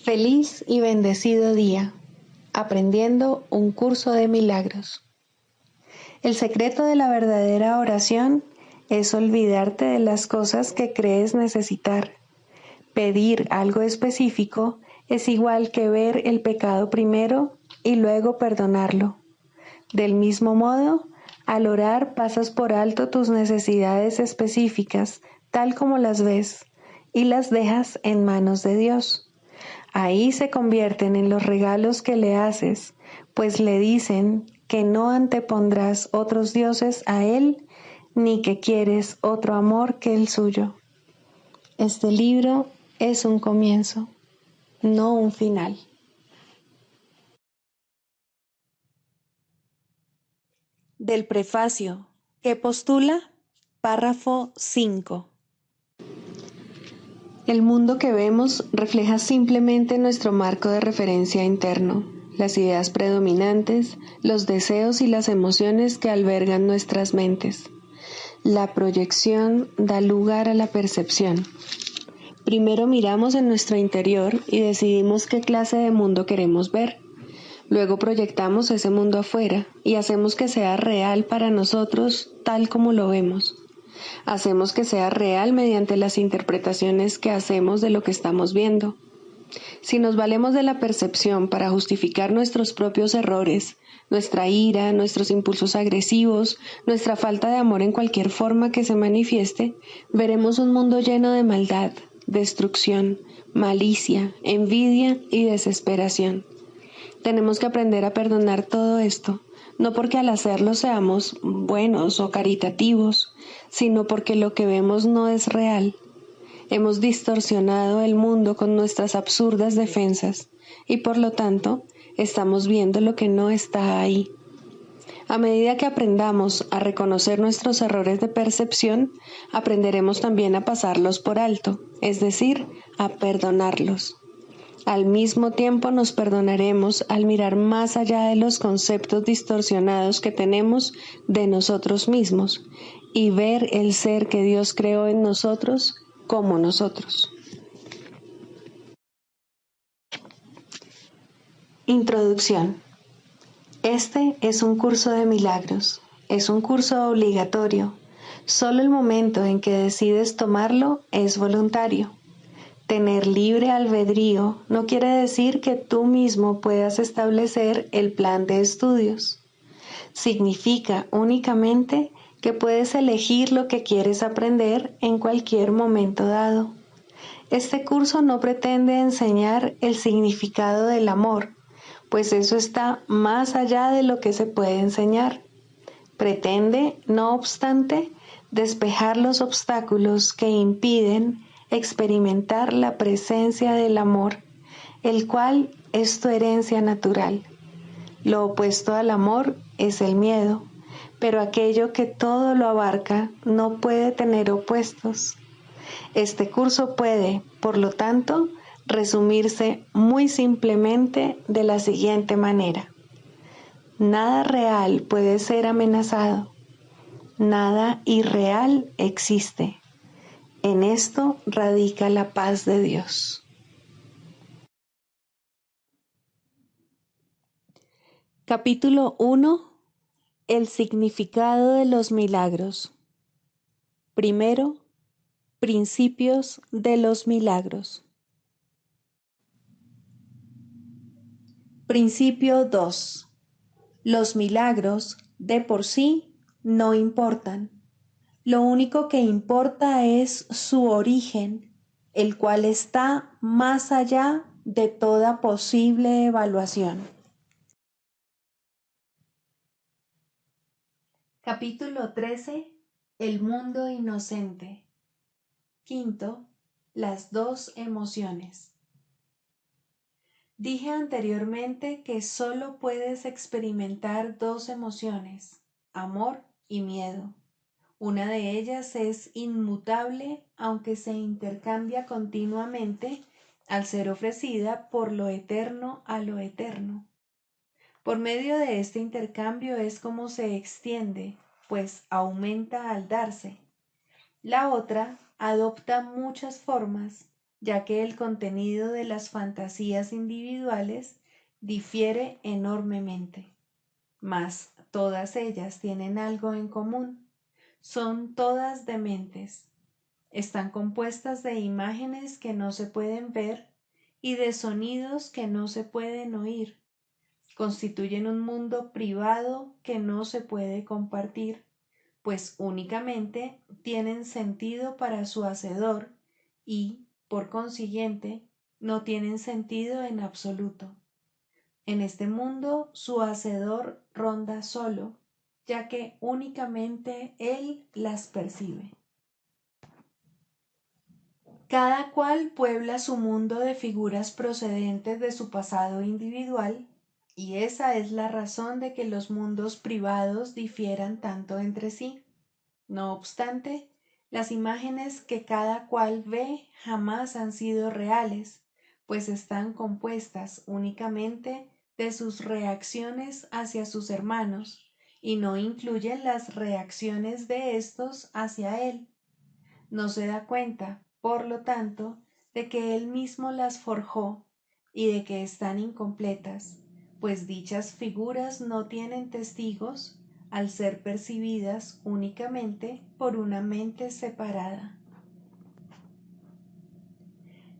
Feliz y bendecido día, aprendiendo un curso de milagros. El secreto de la verdadera oración es olvidarte de las cosas que crees necesitar. Pedir algo específico es igual que ver el pecado primero y luego perdonarlo. Del mismo modo, al orar pasas por alto tus necesidades específicas, tal como las ves, y las dejas en manos de Dios. Ahí se convierten en los regalos que le haces, pues le dicen que no antepondrás otros dioses a Él, ni que quieres otro amor que el suyo. Este libro es un comienzo, no un final. Del prefacio, que postula, párrafo 5. El mundo que vemos refleja simplemente nuestro marco de referencia interno, las ideas predominantes, los deseos y las emociones que albergan nuestras mentes. La proyección da lugar a la percepción. Primero miramos en nuestro interior y decidimos qué clase de mundo queremos ver. Luego proyectamos ese mundo afuera y hacemos que sea real para nosotros tal como lo vemos. Hacemos que sea real mediante las interpretaciones que hacemos de lo que estamos viendo. Si nos valemos de la percepción para justificar nuestros propios errores, nuestra ira, nuestros impulsos agresivos, nuestra falta de amor en cualquier forma que se manifieste, veremos un mundo lleno de maldad, destrucción, malicia, envidia y desesperación. Tenemos que aprender a perdonar todo esto, no porque al hacerlo seamos buenos o caritativos, sino porque lo que vemos no es real. Hemos distorsionado el mundo con nuestras absurdas defensas y por lo tanto estamos viendo lo que no está ahí. A medida que aprendamos a reconocer nuestros errores de percepción, aprenderemos también a pasarlos por alto, es decir, a perdonarlos. Al mismo tiempo nos perdonaremos al mirar más allá de los conceptos distorsionados que tenemos de nosotros mismos y ver el ser que Dios creó en nosotros como nosotros. Introducción. Este es un curso de milagros. Es un curso obligatorio. Solo el momento en que decides tomarlo es voluntario. Tener libre albedrío no quiere decir que tú mismo puedas establecer el plan de estudios. Significa únicamente que puedes elegir lo que quieres aprender en cualquier momento dado. Este curso no pretende enseñar el significado del amor, pues eso está más allá de lo que se puede enseñar. Pretende, no obstante, despejar los obstáculos que impiden experimentar la presencia del amor, el cual es tu herencia natural. Lo opuesto al amor es el miedo, pero aquello que todo lo abarca no puede tener opuestos. Este curso puede, por lo tanto, resumirse muy simplemente de la siguiente manera. Nada real puede ser amenazado. Nada irreal existe. En esto radica la paz de Dios. Capítulo 1. El significado de los milagros. Primero, principios de los milagros. Principio 2. Los milagros, de por sí, no importan. Lo único que importa es su origen, el cual está más allá de toda posible evaluación. Capítulo 13. El mundo inocente. Quinto, las dos emociones. Dije anteriormente que solo puedes experimentar dos emociones, amor y miedo. Una de ellas es inmutable, aunque se intercambia continuamente al ser ofrecida por lo eterno a lo eterno. Por medio de este intercambio es como se extiende, pues aumenta al darse. La otra adopta muchas formas, ya que el contenido de las fantasías individuales difiere enormemente. Mas todas ellas tienen algo en común. Son todas dementes. Están compuestas de imágenes que no se pueden ver y de sonidos que no se pueden oír. Constituyen un mundo privado que no se puede compartir, pues únicamente tienen sentido para su hacedor y, por consiguiente, no tienen sentido en absoluto. En este mundo su hacedor ronda solo, ya que únicamente él las percibe. Cada cual puebla su mundo de figuras procedentes de su pasado individual, y esa es la razón de que los mundos privados difieran tanto entre sí. No obstante, las imágenes que cada cual ve jamás han sido reales, pues están compuestas únicamente de sus reacciones hacia sus hermanos, y no incluyen las reacciones de éstos hacia él. No se da cuenta, por lo tanto, de que él mismo las forjó y de que están incompletas, pues dichas figuras no tienen testigos al ser percibidas únicamente por una mente separada.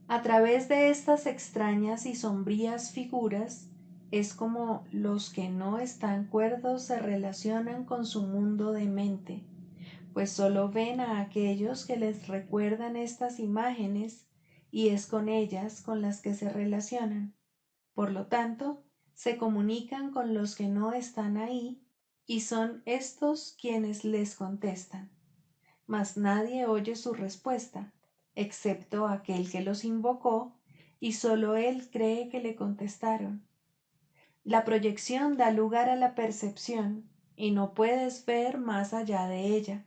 A través de estas extrañas y sombrías figuras es como los que no están cuerdos se relacionan con su mundo de mente, pues solo ven a aquellos que les recuerdan estas imágenes y es con ellas con las que se relacionan. Por lo tanto, se comunican con los que no están ahí y son estos quienes les contestan. Mas nadie oye su respuesta, excepto aquel que los invocó, y solo él cree que le contestaron. La proyección da lugar a la percepción y no puedes ver más allá de ella.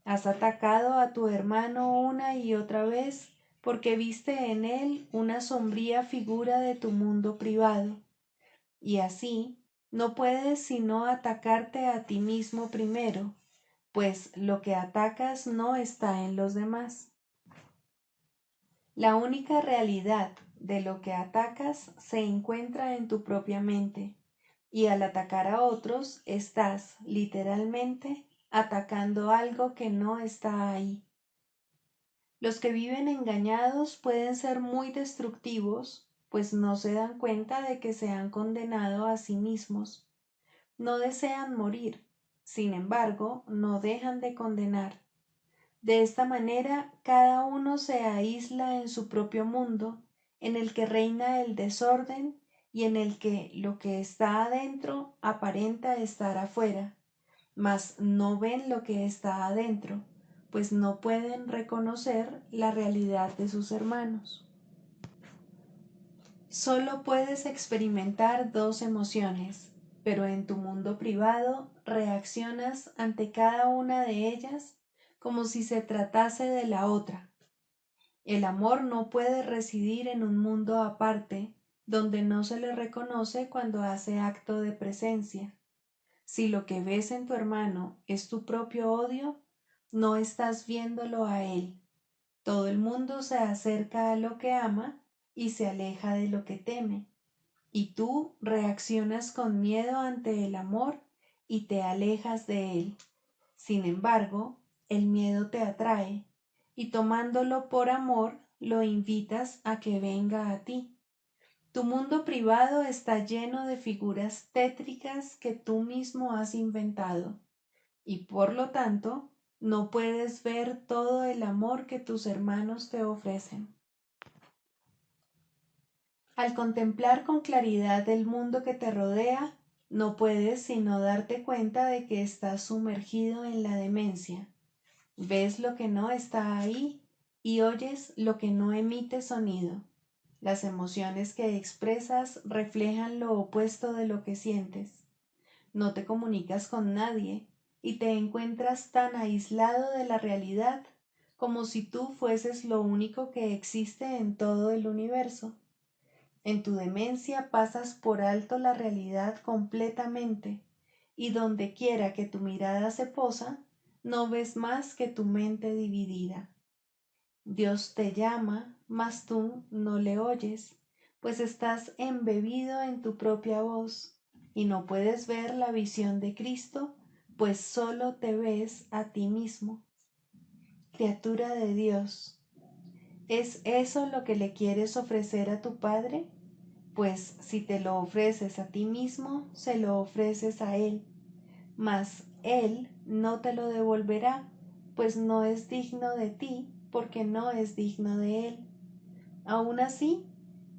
Has atacado a tu hermano una y otra vez porque viste en él una sombría figura de tu mundo privado, y así no puedes sino atacarte a ti mismo primero, pues lo que atacas no está en los demás. La única realidad de lo que atacas se encuentra en tu propia mente, y al atacar a otros estás, literalmente, atacando algo que no está ahí. Los que viven engañados pueden ser muy destructivos, pues no se dan cuenta de que se han condenado a sí mismos. No desean morir, sin embargo, no dejan de condenar. De esta manera, cada uno se aísla en su propio mundo, en el que reina el desorden y en el que lo que está adentro aparenta estar afuera, mas no ven lo que está adentro, pues no pueden reconocer la realidad de sus hermanos. Solo puedes experimentar dos emociones, pero en tu mundo privado reaccionas ante cada una de ellas como si se tratase de la otra. El amor no puede residir en un mundo aparte, donde no se le reconoce cuando hace acto de presencia. Si lo que ves en tu hermano es tu propio odio, no estás viéndolo a él. Todo el mundo se acerca a lo que ama y se aleja de lo que teme, y tú reaccionas con miedo ante el amor y te alejas de él. Sin embargo, el miedo te atrae, y tomándolo por amor, lo invitas a que venga a ti. Tu mundo privado está lleno de figuras tétricas que tú mismo has inventado, y por lo tanto no puedes ver todo el amor que tus hermanos te ofrecen. Al contemplar con claridad el mundo que te rodea, no puedes sino darte cuenta de que estás sumergido en la demencia. Ves lo que no está ahí y oyes lo que no emite sonido. Las emociones que expresas reflejan lo opuesto de lo que sientes. No te comunicas con nadie y te encuentras tan aislado de la realidad como si tú fueses lo único que existe en todo el universo. En tu demencia pasas por alto la realidad completamente, y donde quiera que tu mirada se posa, no ves más que tu mente dividida. Dios te llama, mas tú no le oyes, pues estás embebido en tu propia voz, y no puedes ver la visión de Cristo, pues solo te ves a ti mismo. Criatura de Dios, ¿es eso lo que le quieres ofrecer a tu Padre? Pues si te lo ofreces a ti mismo, se lo ofreces a Él, mas Él no te lo devolverá, pues no es digno de ti, porque no es digno de Él. Aún así,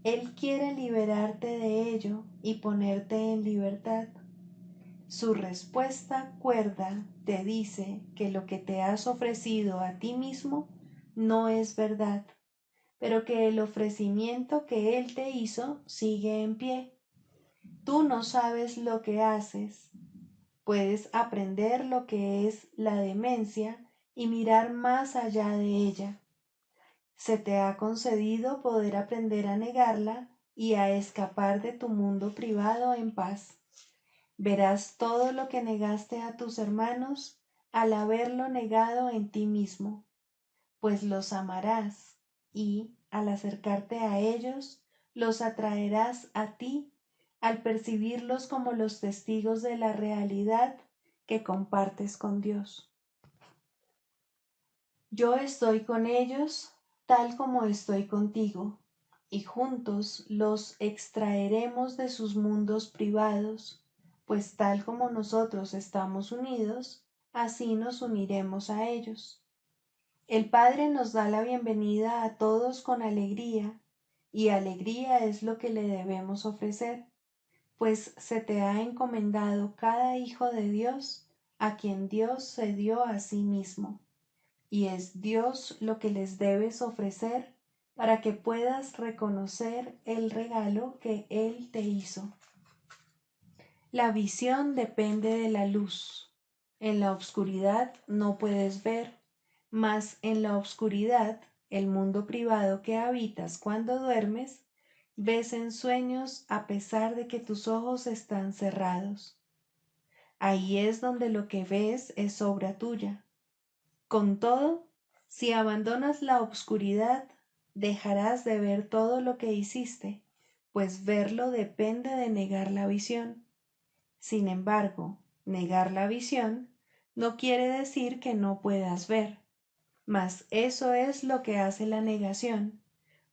Él quiere liberarte de ello y ponerte en libertad. Su respuesta cuerda te dice que lo que te has ofrecido a ti mismo no es verdad, pero que el ofrecimiento que Él te hizo sigue en pie. Tú no sabes lo que haces. Puedes aprender lo que es la demencia y mirar más allá de ella. Se te ha concedido poder aprender a negarla y a escapar de tu mundo privado en paz. Verás todo lo que negaste a tus hermanos al haberlo negado en ti mismo, pues los amarás y, al acercarte a ellos, los atraerás a ti al percibirlos como los testigos de la realidad que compartes con Dios. Yo estoy con ellos tal como estoy contigo, y juntos los extraeremos de sus mundos privados, pues tal como nosotros estamos unidos, así nos uniremos a ellos. El Padre nos da la bienvenida a todos con alegría, y alegría es lo que le debemos ofrecer, pues se te ha encomendado cada hijo de Dios, a quien Dios se dio a sí mismo, y es Dios lo que les debes ofrecer para que puedas reconocer el regalo que Él te hizo. La visión depende de la luz. En la oscuridad no puedes ver, mas en la oscuridad, el mundo privado que habitas cuando duermes, ves en sueños a pesar de que tus ojos están cerrados. Ahí es donde lo que ves es obra tuya. Con todo, si abandonas la oscuridad, dejarás de ver todo lo que hiciste, pues verlo depende de negar la visión. Sin embargo, negar la visión no quiere decir que no puedas ver, mas eso es lo que hace la negación,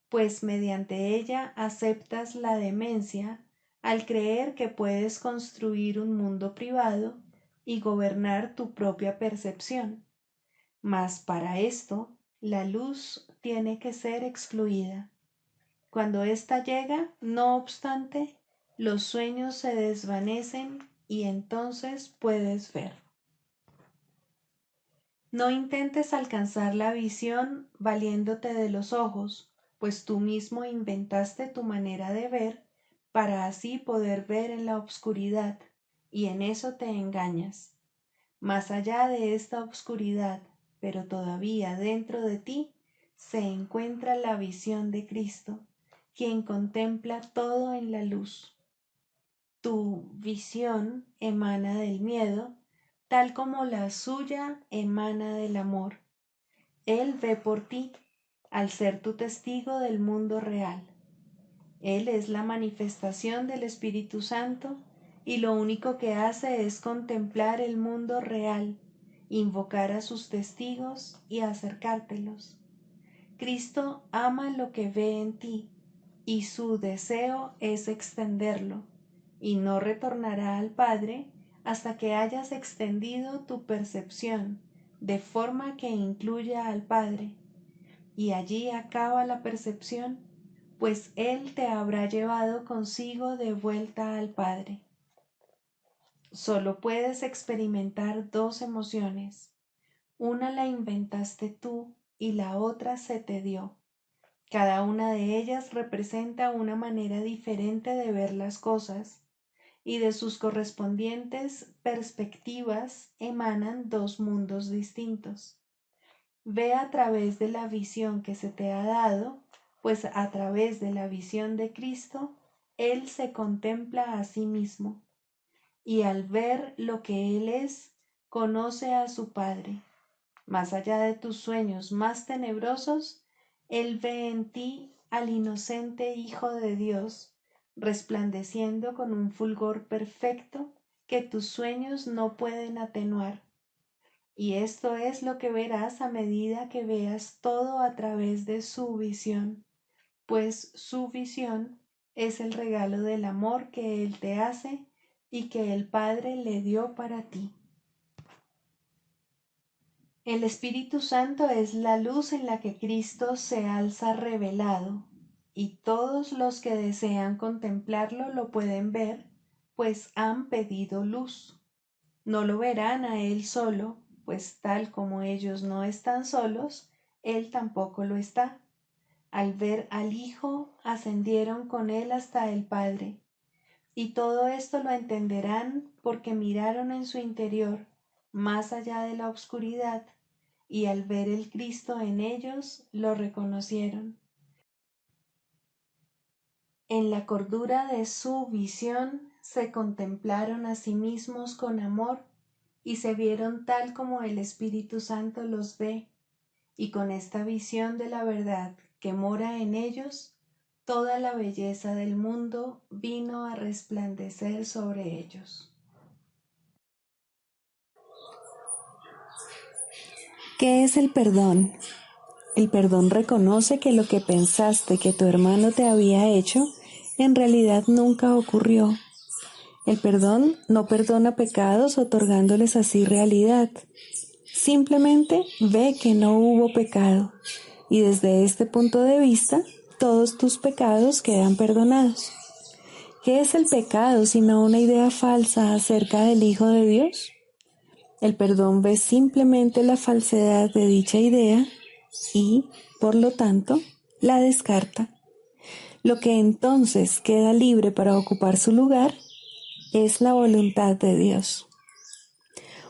pues mediante ella aceptas la demencia al creer que puedes construir un mundo privado y gobernar tu propia percepción. Mas para esto, la luz tiene que ser excluida. Cuando ésta llega, no obstante, los sueños se desvanecen y entonces puedes ver. No intentes alcanzar la visión valiéndote de los ojos, pues tú mismo inventaste tu manera de ver para así poder ver en la oscuridad, y en eso te engañas. Más allá de esta oscuridad, pero todavía dentro de ti, se encuentra la visión de Cristo, quien contempla todo en la luz. Tu visión emana del miedo, tal como la suya emana del amor. Él ve por ti, al ser tu testigo del mundo real. Él es la manifestación del Espíritu Santo y lo único que hace es contemplar el mundo real, invocar a sus testigos y acercártelos. Cristo ama lo que ve en ti y su deseo es extenderlo, y no retornará al Padre hasta que hayas extendido tu percepción de forma que incluya al Padre, y allí acaba la percepción, pues Él te habrá llevado consigo de vuelta al Padre. Solo puedes experimentar dos emociones. Una la inventaste tú y la otra se te dio. Cada una de ellas representa una manera diferente de ver las cosas, y de sus correspondientes perspectivas emanan dos mundos distintos. Ve a través de la visión que se te ha dado, pues a través de la visión de Cristo, Él se contempla a sí mismo, y al ver lo que Él es, conoce a su Padre. Más allá de tus sueños más tenebrosos, Él ve en ti al inocente Hijo de Dios, resplandeciendo con un fulgor perfecto que tus sueños no pueden atenuar. Y esto es lo que verás a medida que veas todo a través de su visión, pues su visión es el regalo del amor que Él te hace y que el Padre le dio para ti. El Espíritu Santo es la luz en la que Cristo se alza revelado, y todos los que desean contemplarlo lo pueden ver, pues han pedido luz. No lo verán a Él solo, pues tal como ellos no están solos, Él tampoco lo está. Al ver al Hijo, ascendieron con Él hasta el Padre. Y todo esto lo entenderán porque miraron en su interior, más allá de la oscuridad, y al ver el Cristo en ellos, lo reconocieron. En la cordura de su visión se contemplaron a sí mismos con amor y se vieron tal como el Espíritu Santo los ve, y con esta visión de la verdad que mora en ellos, toda la belleza del mundo vino a resplandecer sobre ellos. ¿Qué es el perdón? El perdón reconoce que lo que pensaste que tu hermano te había hecho, en realidad nunca ocurrió. El perdón no perdona pecados otorgándoles así realidad. Simplemente ve que no hubo pecado, y desde este punto de vista, todos tus pecados quedan perdonados. ¿Qué es el pecado sino una idea falsa acerca del Hijo de Dios? El perdón ve simplemente la falsedad de dicha idea y, por lo tanto, la descarta. Lo que entonces queda libre para ocupar su lugar es la voluntad de Dios.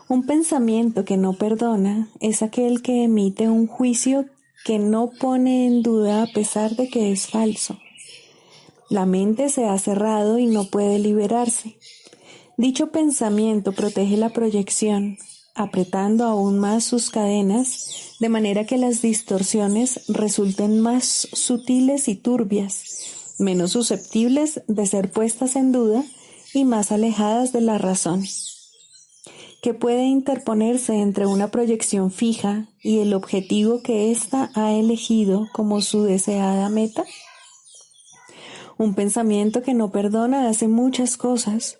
Un pensamiento que no perdona es aquel que emite un juicio que no pone en duda a pesar de que es falso. La mente se ha cerrado y no puede liberarse. Dicho pensamiento protege la proyección, apretando aún más sus cadenas, de manera que las distorsiones resulten más sutiles y turbias, menos susceptibles de ser puestas en duda y más alejadas de la razón. ¿Qué puede interponerse entre una proyección fija y el objetivo que ésta ha elegido como su deseada meta? Un pensamiento que no perdona hace muchas cosas.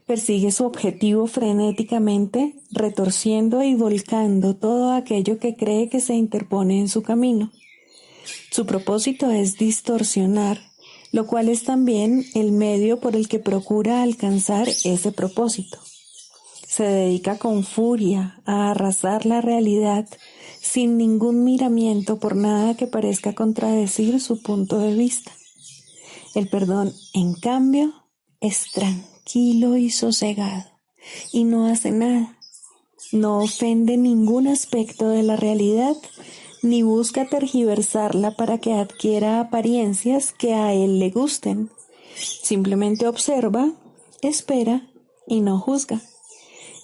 Persigue su objetivo frenéticamente, retorciendo y volcando todo aquello que cree que se interpone en su camino. Su propósito es distorsionar, lo cual es también el medio por el que procura alcanzar ese propósito. Se dedica con furia a arrasar la realidad sin ningún miramiento por nada que parezca contradecir su punto de vista. El perdón, en cambio, es tranquilo y sosegado y no hace nada. No ofende ningún aspecto de la realidad ni busca tergiversarla para que adquiera apariencias que a él le gusten. Simplemente observa, espera y no juzga.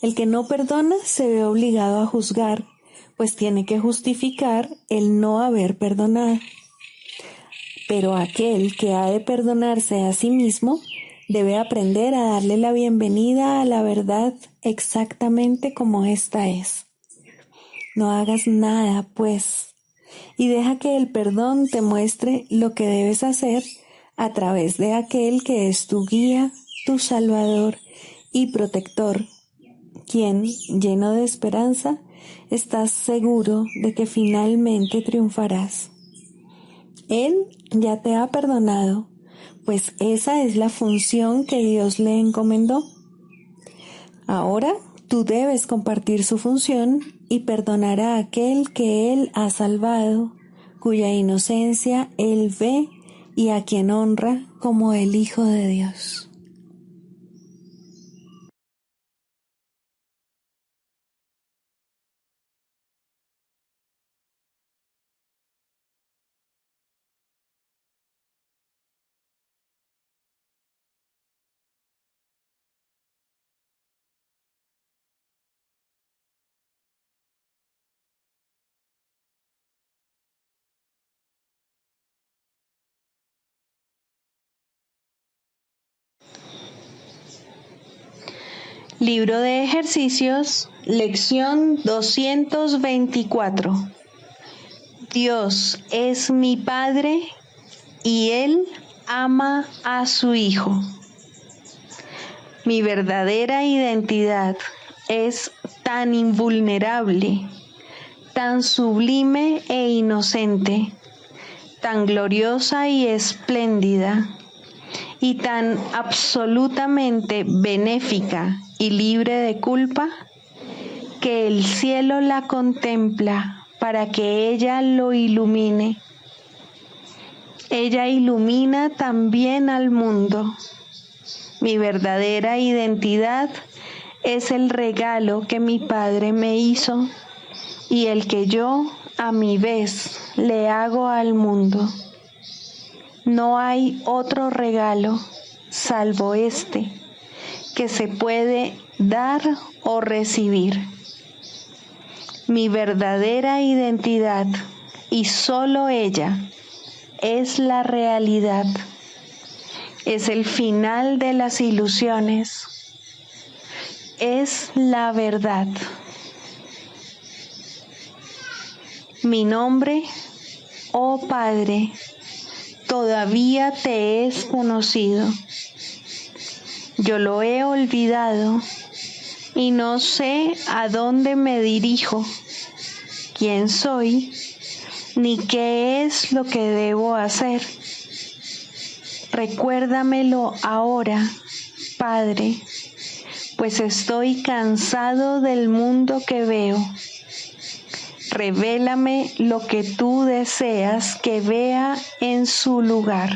El que no perdona se ve obligado a juzgar, pues tiene que justificar el no haber perdonado. Pero aquel que ha de perdonarse a sí mismo debe aprender a darle la bienvenida a la verdad exactamente como ésta es. No hagas nada, pues, y deja que el perdón te muestre lo que debes hacer a través de aquel que es tu guía, tu salvador y protector, quien, lleno de esperanza, estás seguro de que finalmente triunfarás. Él ya te ha perdonado, pues esa es la función que Dios le encomendó. Ahora tú debes compartir su función y perdonar a aquel que Él ha salvado, cuya inocencia Él ve y a quien honra como el Hijo de Dios. Libro de ejercicios, lección 224. Dios es mi Padre y Él ama a su Hijo. Mi verdadera identidad es tan invulnerable, tan sublime e inocente, tan gloriosa y espléndida, y tan absolutamente benéfica y libre de culpa, que el cielo la contempla para que ella lo ilumine. Ella ilumina también al mundo. Mi verdadera identidad es el regalo que mi Padre me hizo y el que yo, a mi vez, le hago al mundo. No hay otro regalo, salvo este, que se puede dar o recibir. Mi verdadera identidad, y solo ella, es la realidad. Es el final de las ilusiones. Es la verdad. Mi nombre, oh Padre, todavía te es conocido. Yo lo he olvidado y no sé a dónde me dirijo, quién soy, ni qué es lo que debo hacer. Recuérdamelo ahora, Padre, pues estoy cansado del mundo que veo. Revélame lo que tú deseas que vea en su lugar.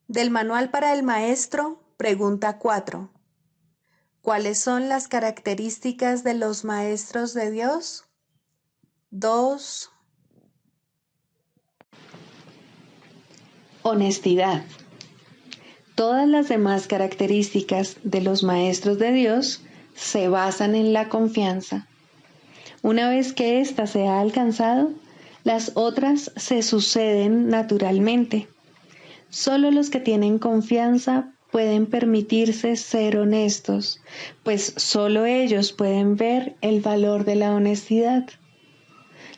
Del Manual para el Maestro, pregunta 4. ¿Cuáles son las características de los maestros de Dios? 2. Honestidad. Todas las demás características de los maestros de Dios se basan en la confianza. Una vez que ésta se ha alcanzado, las otras se suceden naturalmente. Solo los que tienen confianza pueden permitirse ser honestos, pues solo ellos pueden ver el valor de la honestidad.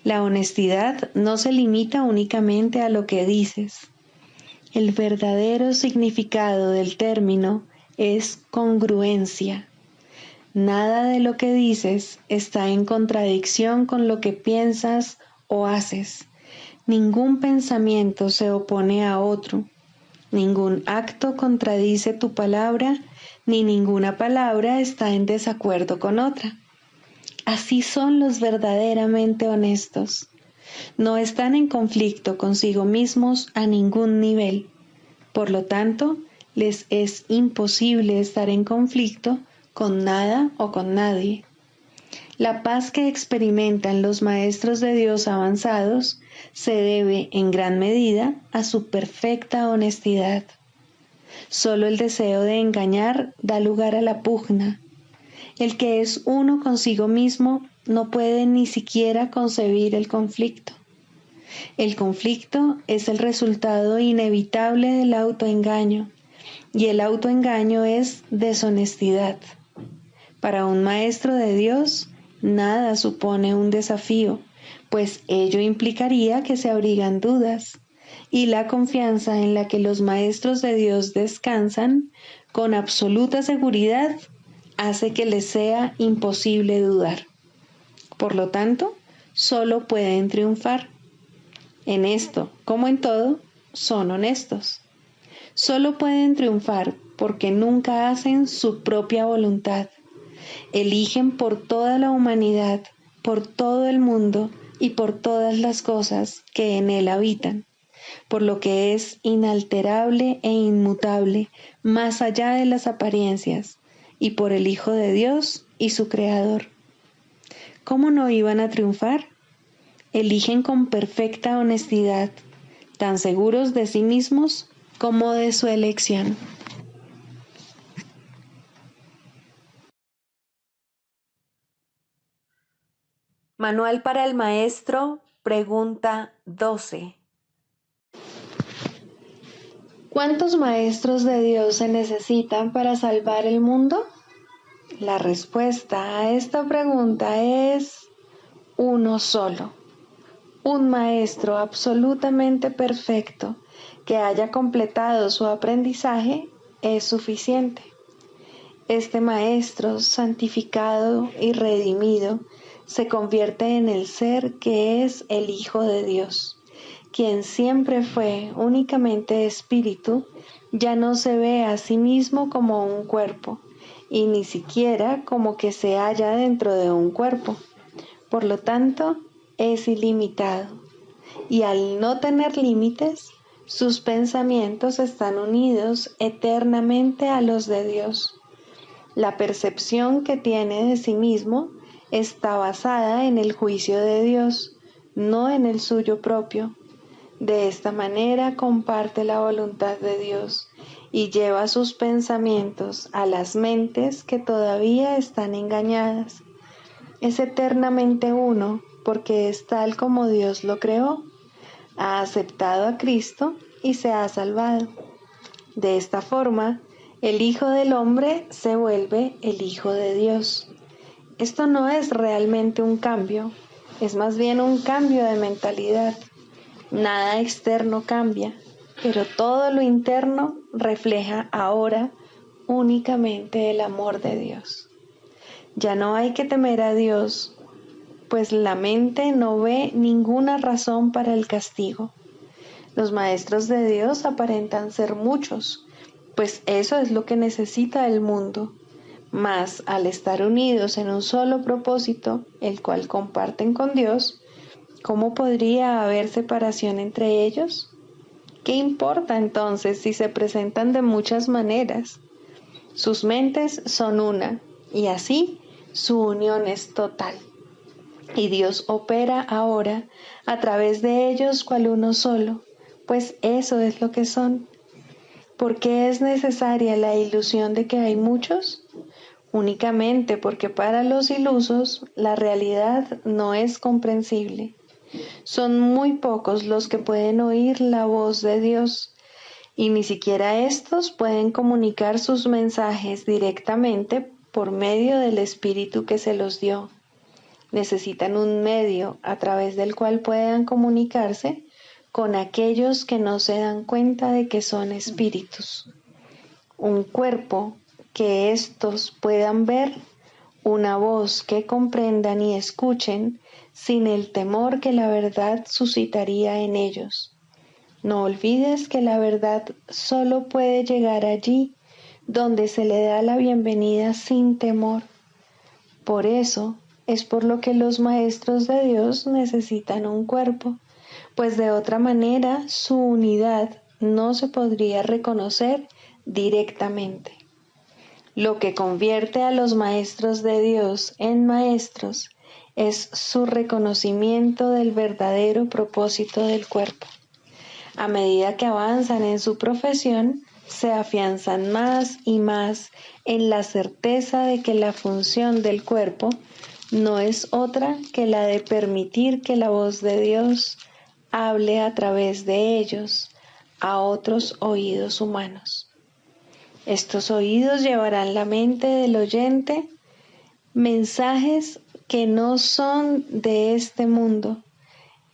La honestidad no se limita únicamente a lo que dices. El verdadero significado del término es congruencia. Nada de lo que dices está en contradicción con lo que piensas o haces. Ningún pensamiento se opone a otro. Ningún acto contradice tu palabra, ni ninguna palabra está en desacuerdo con otra. Así son los verdaderamente honestos. No están en conflicto consigo mismos a ningún nivel. Por lo tanto, les es imposible estar en conflicto con nada o con nadie. La paz que experimentan los maestros de Dios avanzados se debe en gran medida a su perfecta honestidad. Solo el deseo de engañar da lugar a la pugna. El que es uno consigo mismo no puede ni siquiera concebir el conflicto. El conflicto es el resultado inevitable del autoengaño, y el autoengaño es deshonestidad. Para un maestro de Dios, nada supone un desafío, pues ello implicaría que se abrigan dudas, y la confianza en la que los maestros de Dios descansan con absoluta seguridad hace que les sea imposible dudar. Por lo tanto, solo pueden triunfar. En esto, como en todo, son honestos. Solo pueden triunfar porque nunca hacen su propia voluntad. Eligen por toda la humanidad, por todo el mundo y por todas las cosas que en él habitan, por lo que es inalterable e inmutable, más allá de las apariencias, y por el Hijo de Dios y su Creador. ¿Cómo no iban a triunfar? Eligen con perfecta honestidad, tan seguros de sí mismos como de su elección. Manual para el Maestro, pregunta 12. ¿Cuántos maestros de Dios se necesitan para salvar el mundo? La respuesta a esta pregunta es uno solo. Un maestro absolutamente perfecto que haya completado su aprendizaje es suficiente. Este maestro santificado y redimido se convierte en el ser que es el Hijo de Dios, quien siempre fue únicamente espíritu. Ya no se ve a sí mismo como un cuerpo, y ni siquiera como que se halla dentro de un cuerpo. Por lo tanto, es ilimitado, y al no tener límites, sus pensamientos están unidos eternamente a los de Dios. La percepción que tiene de sí mismo está basada en el juicio de Dios, no en el suyo propio. De esta manera comparte la voluntad de Dios y lleva sus pensamientos a las mentes que todavía están engañadas. Es eternamente uno porque es tal como Dios lo creó. Ha aceptado a Cristo y se ha salvado. De esta forma, el Hijo del Hombre se vuelve el Hijo de Dios. Esto no es realmente un cambio, es más bien un cambio de mentalidad. Nada externo cambia, pero todo lo interno refleja ahora únicamente el amor de Dios. Ya no hay que temer a Dios, pues la mente no ve ninguna razón para el castigo. Los maestros de Dios aparentan ser muchos, pues eso es lo que necesita el mundo. Mas al estar unidos en un solo propósito, el cual comparten con Dios, ¿cómo podría haber separación entre ellos? ¿Qué importa entonces si se presentan de muchas maneras? Sus mentes son una, y así su unión es total. Y Dios opera ahora a través de ellos cual uno solo, pues eso es lo que son. ¿Por qué es necesaria la ilusión de que hay muchos? Únicamente porque para los ilusos la realidad no es comprensible. Son muy pocos los que pueden oír la voz de Dios, y ni siquiera estos pueden comunicar sus mensajes directamente por medio del Espíritu que se los dio. Necesitan un medio a través del cual puedan comunicarse con aquellos que no se dan cuenta de que son espíritus. Un cuerpo que éstos puedan ver, una voz que comprendan y escuchen sin el temor que la verdad suscitaría en ellos. No olvides que la verdad solo puede llegar allí donde se le da la bienvenida sin temor. Por eso es por lo que los maestros de Dios necesitan un cuerpo, pues de otra manera su unidad no se podría reconocer directamente. Lo que convierte a los maestros de Dios en maestros es su reconocimiento del verdadero propósito del cuerpo. A medida que avanzan en su profesión, se afianzan más y más en la certeza de que la función del cuerpo no es otra que la de permitir que la voz de Dios hable a través de ellos a otros oídos humanos. Estos oídos llevarán la mente del oyente mensajes que no son de este mundo,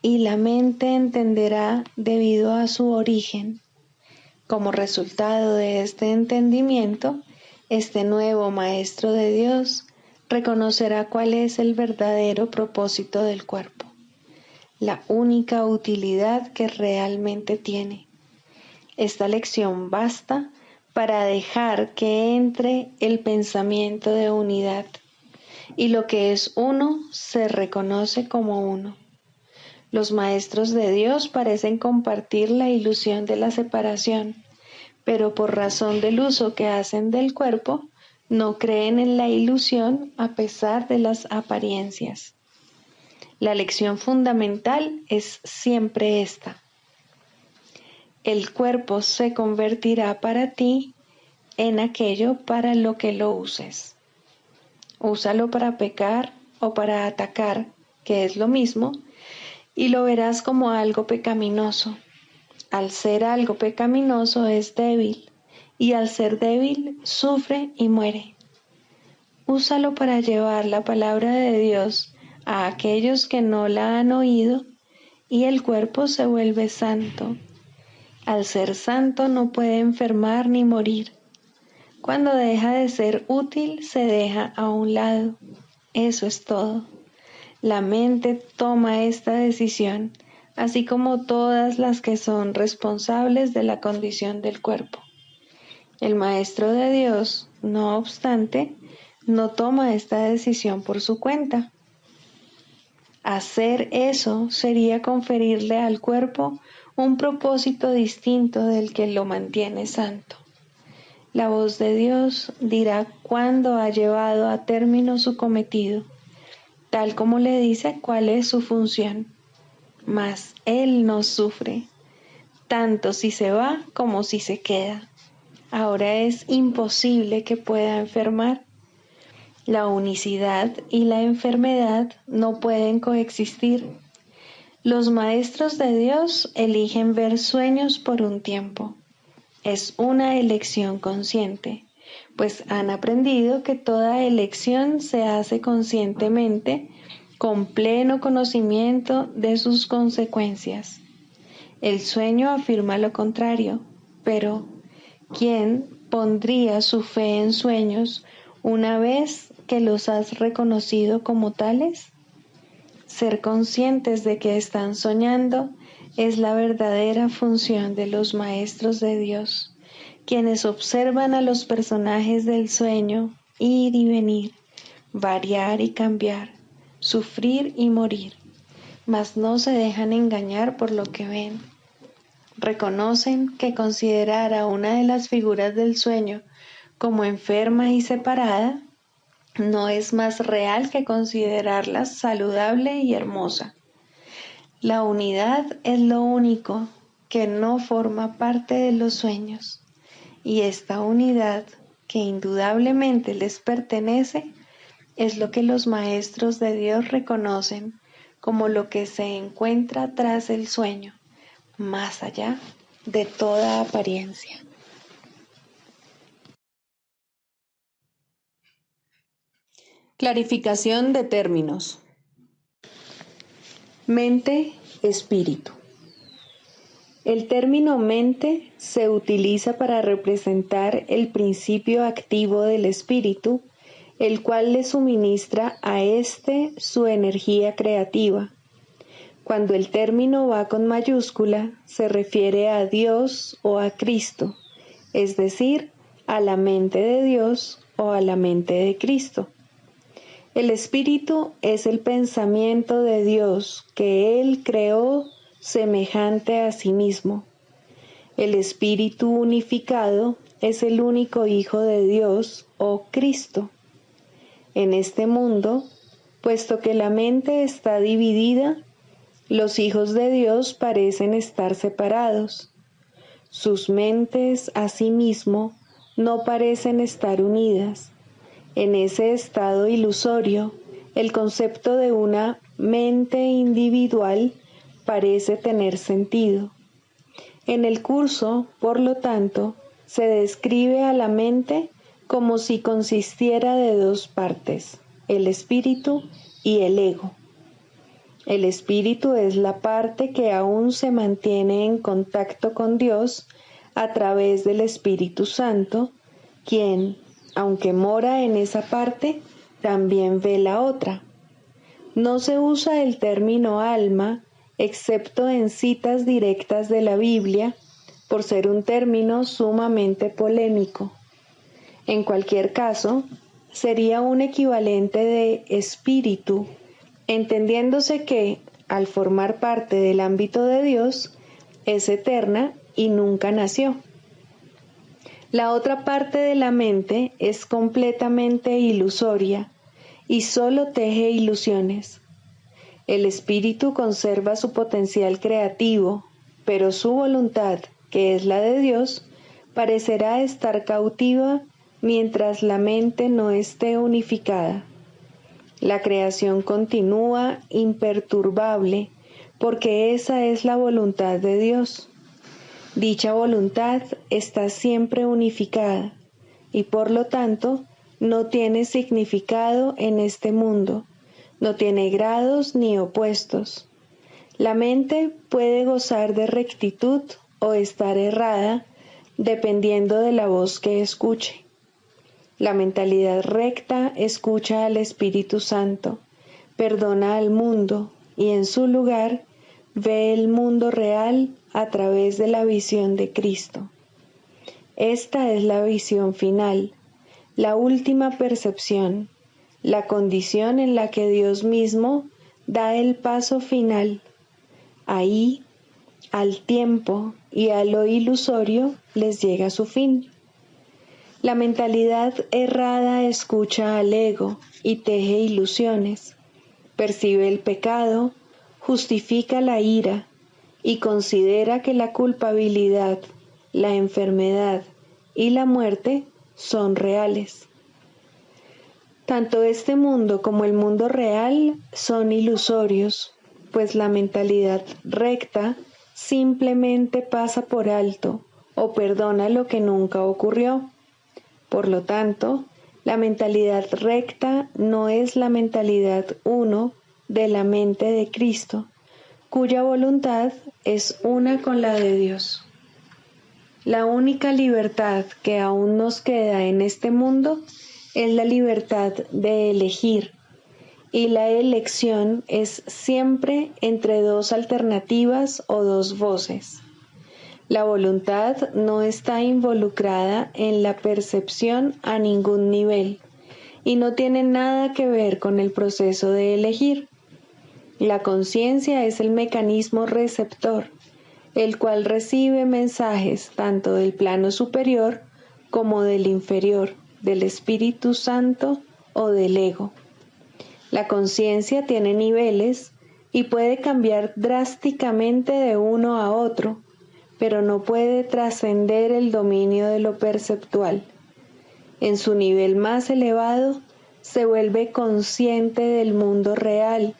y la mente entenderá debido a su origen. Como resultado de este entendimiento, este nuevo Maestro de Dios reconocerá cuál es el verdadero propósito del cuerpo, la única utilidad que realmente tiene. Esta lección basta para dejar que entre el pensamiento de unidad, y lo que es uno se reconoce como uno. Los maestros de Dios parecen compartir la ilusión de la separación, pero por razón del uso que hacen del cuerpo, no creen en la ilusión a pesar de las apariencias. La lección fundamental es siempre esta: el cuerpo se convertirá para ti en aquello para lo que lo uses. Úsalo para pecar o para atacar, que es lo mismo, y lo verás como algo pecaminoso. Al ser algo pecaminoso es débil, y al ser débil sufre y muere. Úsalo para llevar la palabra de Dios a aquellos que no la han oído, y el cuerpo se vuelve santo. Al ser santo no puede enfermar ni morir. Cuando deja de ser útil, se deja a un lado. Eso es todo. La mente toma esta decisión, así como todas las que son responsables de la condición del cuerpo. El Maestro de Dios, no obstante, no toma esta decisión por su cuenta. Hacer eso sería conferirle al cuerpo un propósito distinto del que lo mantiene santo. La voz de Dios dirá cuándo ha llevado a término su cometido, tal como le dice cuál es su función. Mas Él no sufre, tanto si se va como si se queda. Ahora es imposible que pueda enfermar. La unicidad y la enfermedad no pueden coexistir. Los maestros de Dios eligen ver sueños por un tiempo. Es una elección consciente, pues han aprendido que toda elección se hace conscientemente, con pleno conocimiento de sus consecuencias. El sueño afirma lo contrario, pero ¿quién pondría su fe en sueños una vez que los has reconocido como tales? Ser conscientes de que están soñando es la verdadera función de los maestros de Dios, quienes observan a los personajes del sueño ir y venir, variar y cambiar, sufrir y morir, mas no se dejan engañar por lo que ven. Reconocen que considerar a una de las figuras del sueño como enferma y separada no es más real que considerarla saludable y hermosa. La unidad es lo único que no forma parte de los sueños, y esta unidad, que indudablemente les pertenece, es lo que los maestros de Dios reconocen como lo que se encuentra tras el sueño, más allá de toda apariencia. Clarificación de términos. Mente, espíritu. El término mente se utiliza para representar el principio activo del espíritu, el cual le suministra a éste su energía creativa. Cuando el término va con mayúscula, se refiere a Dios o a Cristo, es decir, a la mente de Dios o a la mente de Cristo. El espíritu es el pensamiento de Dios que Él creó semejante a sí mismo. El espíritu unificado es el único Hijo de Dios o Cristo. En este mundo, puesto que la mente está dividida, los hijos de Dios parecen estar separados. Sus mentes, asimismo, no parecen estar unidas. En ese estado ilusorio, el concepto de una mente individual parece tener sentido. En el curso, por lo tanto, se describe a la mente como si consistiera de dos partes, el espíritu y el ego. El espíritu es la parte que aún se mantiene en contacto con Dios a través del Espíritu Santo, quien, aunque mora en esa parte, también ve la otra. No se usa el término alma, excepto en citas directas de la Biblia, por ser un término sumamente polémico. En cualquier caso, sería un equivalente de espíritu, entendiéndose que, al formar parte del ámbito de Dios, es eterna y nunca nació. La otra parte de la mente es completamente ilusoria y solo teje ilusiones. El espíritu conserva su potencial creativo, pero su voluntad, que es la de Dios, parecerá estar cautiva mientras la mente no esté unificada. La creación continúa imperturbable, porque esa es la voluntad de Dios. Dicha voluntad está siempre unificada y por lo tanto no tiene significado en este mundo, no tiene grados ni opuestos. La mente puede gozar de rectitud o estar errada dependiendo de la voz que escuche. La mentalidad recta escucha al Espíritu Santo, perdona al mundo y en su lugar ve el mundo real a través de la visión de Cristo. Esta es la visión final, la última percepción, la condición en la que Dios mismo da el paso final. Ahí, al tiempo y a lo ilusorio les llega su fin. La mentalidad errada escucha al ego y teje ilusiones, percibe el pecado, justifica la ira y considera que la culpabilidad, la enfermedad y la muerte son reales. Tanto este mundo como el mundo real son ilusorios, pues la mentalidad recta simplemente pasa por alto o perdona lo que nunca ocurrió. Por lo tanto, la mentalidad recta no es la mentalidad uno de la mente de Cristo, cuya voluntad es una con la de Dios. La única libertad que aún nos queda en este mundo es la libertad de elegir, y la elección es siempre entre dos alternativas o dos voces. La voluntad no está involucrada en la percepción a ningún nivel y no tiene nada que ver con el proceso de elegir. La conciencia es el mecanismo receptor, el cual recibe mensajes tanto del plano superior como del inferior, del Espíritu Santo o del ego. La conciencia tiene niveles y puede cambiar drásticamente de uno a otro, pero no puede trascender el dominio de lo perceptual. En su nivel más elevado, se vuelve consciente del mundo real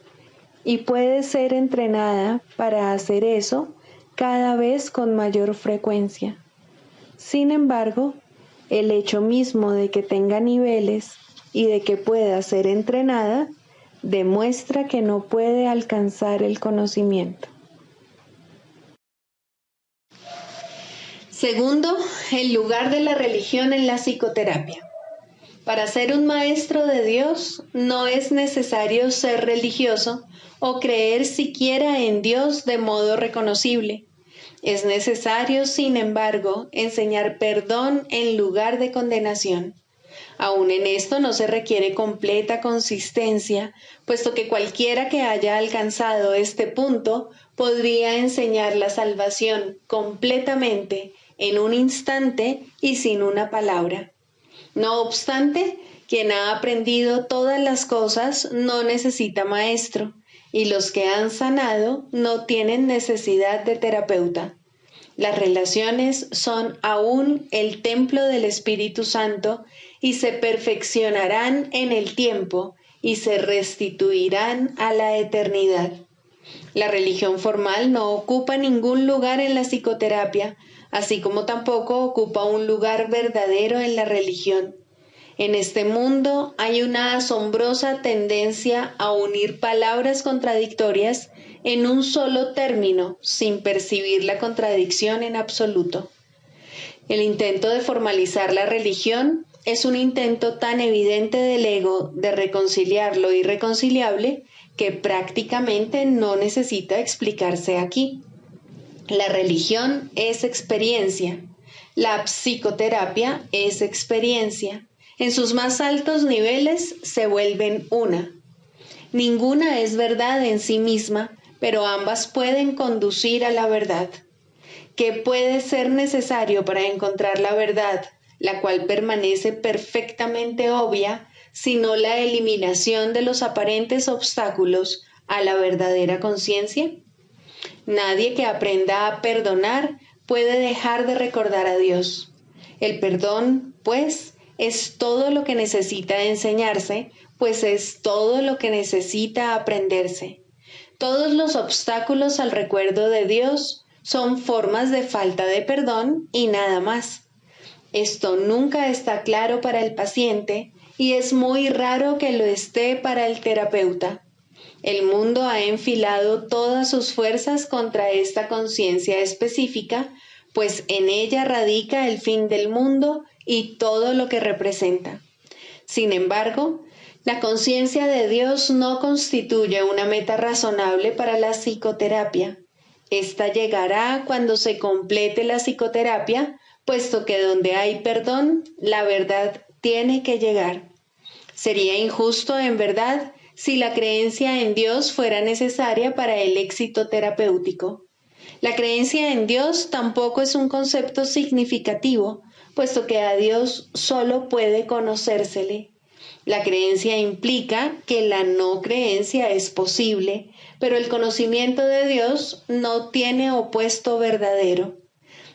y puede ser entrenada para hacer eso cada vez con mayor frecuencia. Sin embargo, el hecho mismo de que tenga niveles y de que pueda ser entrenada demuestra que no puede alcanzar el conocimiento. Segundo, el lugar de la religión en la psicoterapia. Para ser un maestro de Dios no es necesario ser religioso o creer siquiera en Dios de modo reconocible. Es necesario, sin embargo, enseñar perdón en lugar de condenación. Aún en esto no se requiere completa consistencia, puesto que cualquiera que haya alcanzado este punto podría enseñar la salvación completamente en un instante y sin una palabra. No obstante, quien ha aprendido todas las cosas no necesita maestro, y los que han sanado no tienen necesidad de terapeuta. Las relaciones son aún el templo del Espíritu Santo y se perfeccionarán en el tiempo y se restituirán a la eternidad. La religión formal no ocupa ningún lugar en la psicoterapia, así como tampoco ocupa un lugar verdadero en la religión. En este mundo hay una asombrosa tendencia a unir palabras contradictorias en un solo término, sin percibir la contradicción en absoluto. El intento de formalizar la religión es un intento tan evidente del ego de reconciliar lo irreconciliable que prácticamente no necesita explicarse aquí. La religión es experiencia. La psicoterapia es experiencia. En sus más altos niveles se vuelven una. Ninguna es verdad en sí misma, pero ambas pueden conducir a la verdad. ¿Qué puede ser necesario para encontrar la verdad, la cual permanece perfectamente obvia, sino la eliminación de los aparentes obstáculos a la verdadera conciencia? Nadie que aprenda a perdonar puede dejar de recordar a Dios. El perdón, pues, es todo lo que necesita enseñarse, pues es todo lo que necesita aprenderse. Todos los obstáculos al recuerdo de Dios son formas de falta de perdón y nada más. Esto nunca está claro para el paciente y es muy raro que lo esté para el terapeuta. El mundo ha enfilado todas sus fuerzas contra esta conciencia específica, pues en ella radica el fin del mundo y todo lo que representa. Sin embargo, la conciencia de Dios no constituye una meta razonable para la psicoterapia. Esta llegará cuando se complete la psicoterapia, puesto que donde hay perdón, la verdad tiene que llegar. Sería injusto, en verdad, si la creencia en Dios fuera necesaria para el éxito terapéutico. La creencia en Dios tampoco es un concepto significativo, puesto que a Dios solo puede conocérsele. La creencia implica que la no creencia es posible, pero el conocimiento de Dios no tiene opuesto verdadero.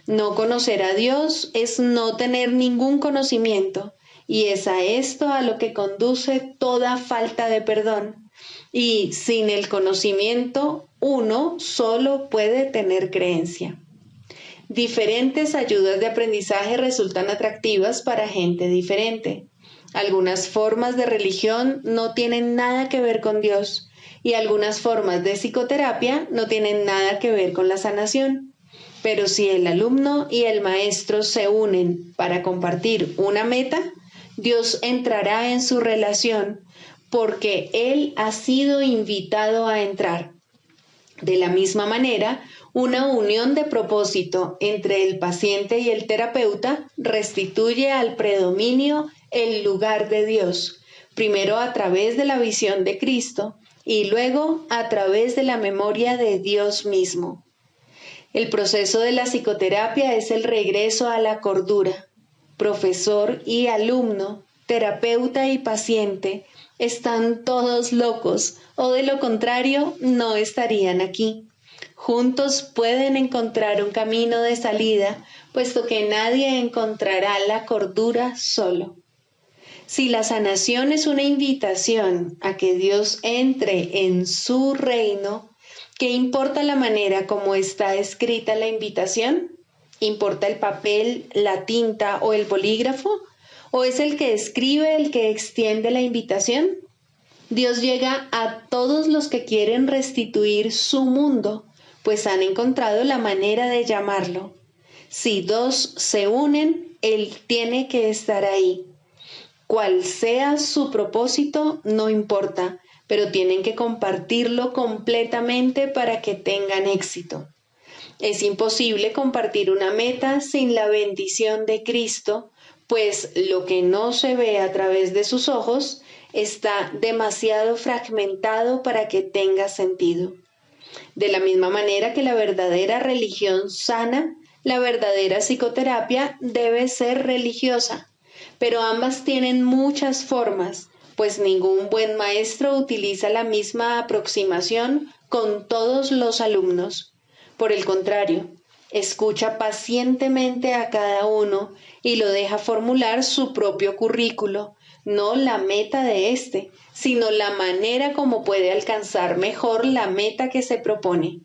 No conocer a Dios es no tener ningún conocimiento, y es a esto a lo que conduce toda falta de perdón. Y sin el conocimiento, uno solo puede tener creencia. Diferentes ayudas de aprendizaje resultan atractivas para gente diferente. Algunas formas de religión no tienen nada que ver con Dios, y algunas formas de psicoterapia no tienen nada que ver con la sanación. Pero si el alumno y el maestro se unen para compartir una meta, Dios entrará en su relación porque Él ha sido invitado a entrar. De la misma manera, una unión de propósito entre el paciente y el terapeuta restituye al predominio el lugar de Dios, primero a través de la visión de Cristo y luego a través de la memoria de Dios mismo. El proceso de la psicoterapia es el regreso a la cordura. Profesor y alumno, terapeuta y paciente, están todos locos, o de lo contrario, no estarían aquí. Juntos pueden encontrar un camino de salida, puesto que nadie encontrará la cordura solo. Si la sanación es una invitación a que Dios entre en su reino, ¿qué importa la manera como está escrita la invitación? ¿Importa el papel, la tinta o el bolígrafo? ¿O es el que escribe el que extiende la invitación? Dios llega a todos los que quieren restituir su mundo, pues han encontrado la manera de llamarlo. Si dos se unen, Él tiene que estar ahí. Cual sea su propósito, no importa, pero tienen que compartirlo completamente para que tengan éxito. Es imposible compartir una meta sin la bendición de Cristo, pues lo que no se ve a través de sus ojos está demasiado fragmentado para que tenga sentido. De la misma manera que la verdadera religión sana, la verdadera psicoterapia debe ser religiosa, pero ambas tienen muchas formas, pues ningún buen maestro utiliza la misma aproximación con todos los alumnos. Por el contrario, escucha pacientemente a cada uno y lo deja formular su propio currículo, no la meta de éste, sino la manera como puede alcanzar mejor la meta que se propone.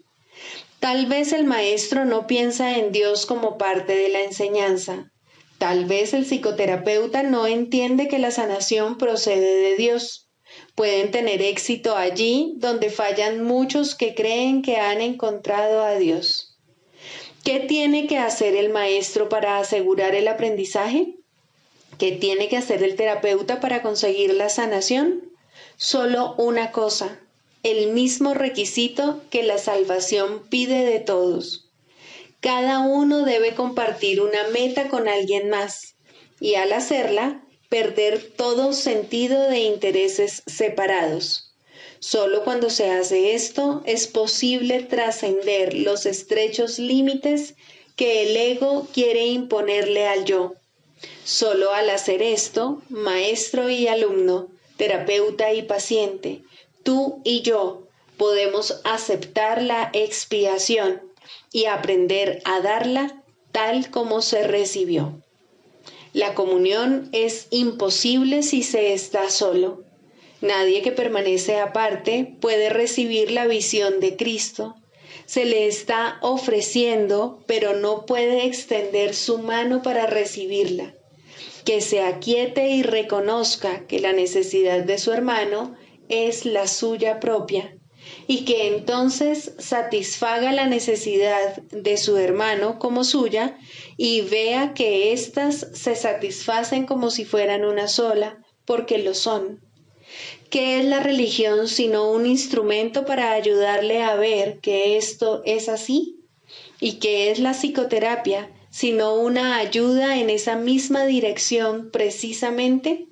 Tal vez el maestro no piensa en Dios como parte de la enseñanza. Tal vez el psicoterapeuta no entiende que la sanación procede de Dios. Pueden tener éxito allí donde fallan muchos que creen que han encontrado a Dios. ¿Qué tiene que hacer el maestro para asegurar el aprendizaje? ¿Qué tiene que hacer el terapeuta para conseguir la sanación? Solo una cosa, el mismo requisito que la salvación pide de todos. Cada uno debe compartir una meta con alguien más y al hacerla, perder todo sentido de intereses separados. Solo cuando se hace esto es posible trascender los estrechos límites que el ego quiere imponerle al yo. Solo al hacer esto, maestro y alumno, terapeuta y paciente, tú y yo podemos aceptar la expiación y aprender a darla tal como se recibió. La comunión es imposible si se está solo. Nadie que permanece aparte puede recibir la visión de Cristo. Se le está ofreciendo, pero no puede extender su mano para recibirla. Que se aquiete y reconozca que la necesidad de su hermano es la suya propia, y que entonces satisfaga la necesidad de su hermano como suya, y vea que éstas se satisfacen como si fueran una sola, porque lo son. ¿Qué es la religión sino un instrumento para ayudarle a ver que esto es así? ¿Y qué es la psicoterapia sino una ayuda en esa misma dirección precisamente?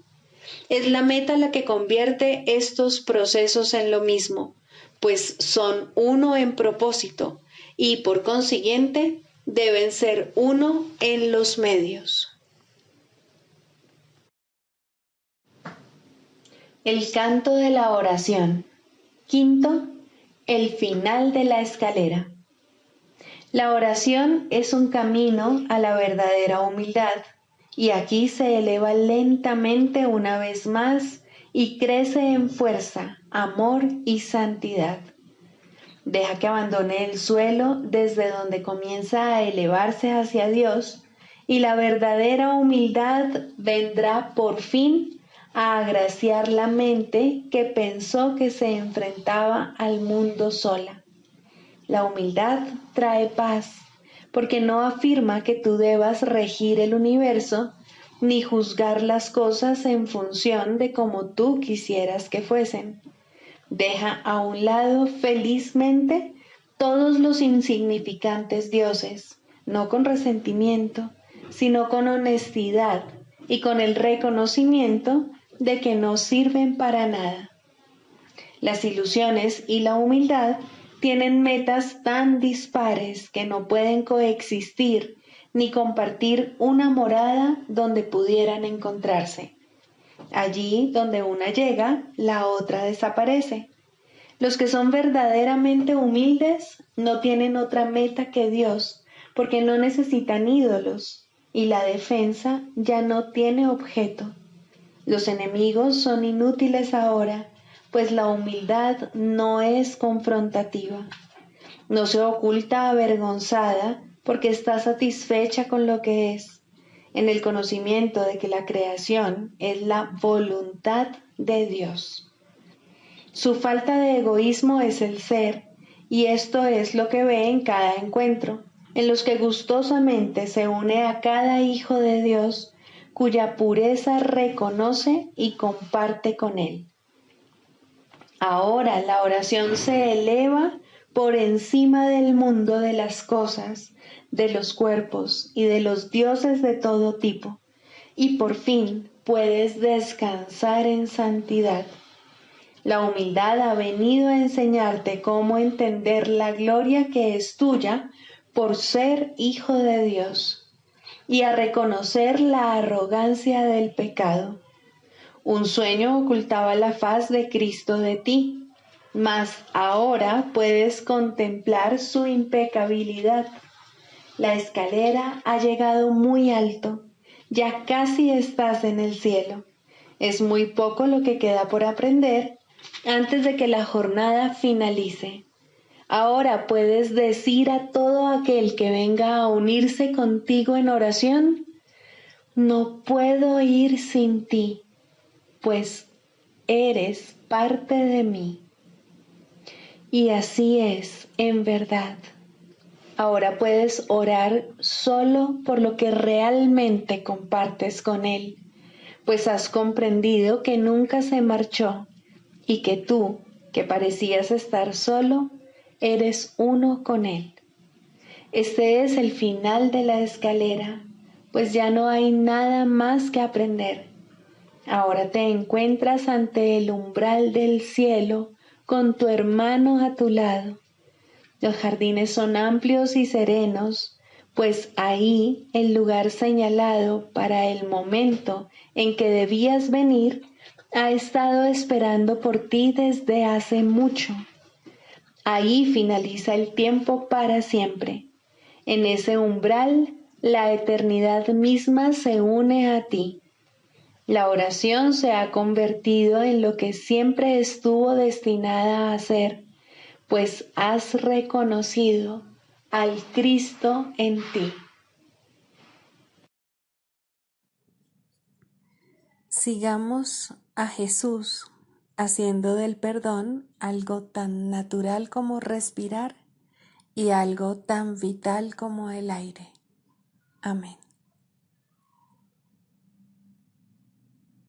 Es la meta la que convierte estos procesos en lo mismo, pues son uno en propósito y por consiguiente deben ser uno en los medios. El canto de la oración. Quinto, el final de la escalera. La oración es un camino a la verdadera humildad, y aquí se eleva lentamente una vez más y crece en fuerza, amor y santidad. Deja que abandone el suelo desde donde comienza a elevarse hacia Dios, y la verdadera humildad vendrá por fin a agraciar la mente que pensó que se enfrentaba al mundo sola. La humildad trae paz, porque no afirma que tú debas regir el universo ni juzgar las cosas en función de cómo tú quisieras que fuesen. Deja a un lado felizmente todos los insignificantes dioses, no con resentimiento, sino con honestidad y con el reconocimiento de que no sirven para nada. Las ilusiones y la humildad tienen metas tan dispares que no pueden coexistir ni compartir una morada donde pudieran encontrarse. Allí donde una llega, la otra desaparece. Los que son verdaderamente humildes no tienen otra meta que Dios, porque no necesitan ídolos, y la defensa ya no tiene objeto. Los enemigos son inútiles ahora, pues la humildad no es confrontativa. No se oculta avergonzada porque está satisfecha con lo que es, en el conocimiento de que la creación es la voluntad de Dios. Su falta de egoísmo es el ser, y esto es lo que ve en cada encuentro, en los que gustosamente se une a cada hijo de Dios, cuya pureza reconoce y comparte con él. Ahora la oración se eleva por encima del mundo de las cosas, de los cuerpos y de los dioses de todo tipo, y por fin puedes descansar en santidad. La humildad ha venido a enseñarte cómo entender la gloria que es tuya por ser hijo de Dios, y a reconocer la arrogancia del pecado. Un sueño ocultaba la faz de Cristo de ti, mas ahora puedes contemplar su impecabilidad. La escalera ha llegado muy alto, ya casi estás en el cielo. Es muy poco lo que queda por aprender antes de que la jornada finalice. Ahora puedes decir a todo aquel que venga a unirse contigo en oración: no puedo ir sin ti, pues eres parte de mí. Y así es, en verdad. Ahora puedes orar solo por lo que realmente compartes con Él, pues has comprendido que nunca se marchó y que tú, que parecías estar solo, eres uno con Él. Este es el final de la escalera, pues ya no hay nada más que aprender. Ahora te encuentras ante el umbral del cielo con tu hermano a tu lado. Los jardines son amplios y serenos, pues ahí el lugar señalado para el momento en que debías venir ha estado esperando por ti desde hace mucho. Ahí finaliza el tiempo para siempre. En ese umbral, la eternidad misma se une a ti. La oración se ha convertido en lo que siempre estuvo destinada a ser, pues has reconocido al Cristo en ti. Sigamos a Jesús haciendo del perdón algo tan natural como respirar y algo tan vital como el aire. Amén.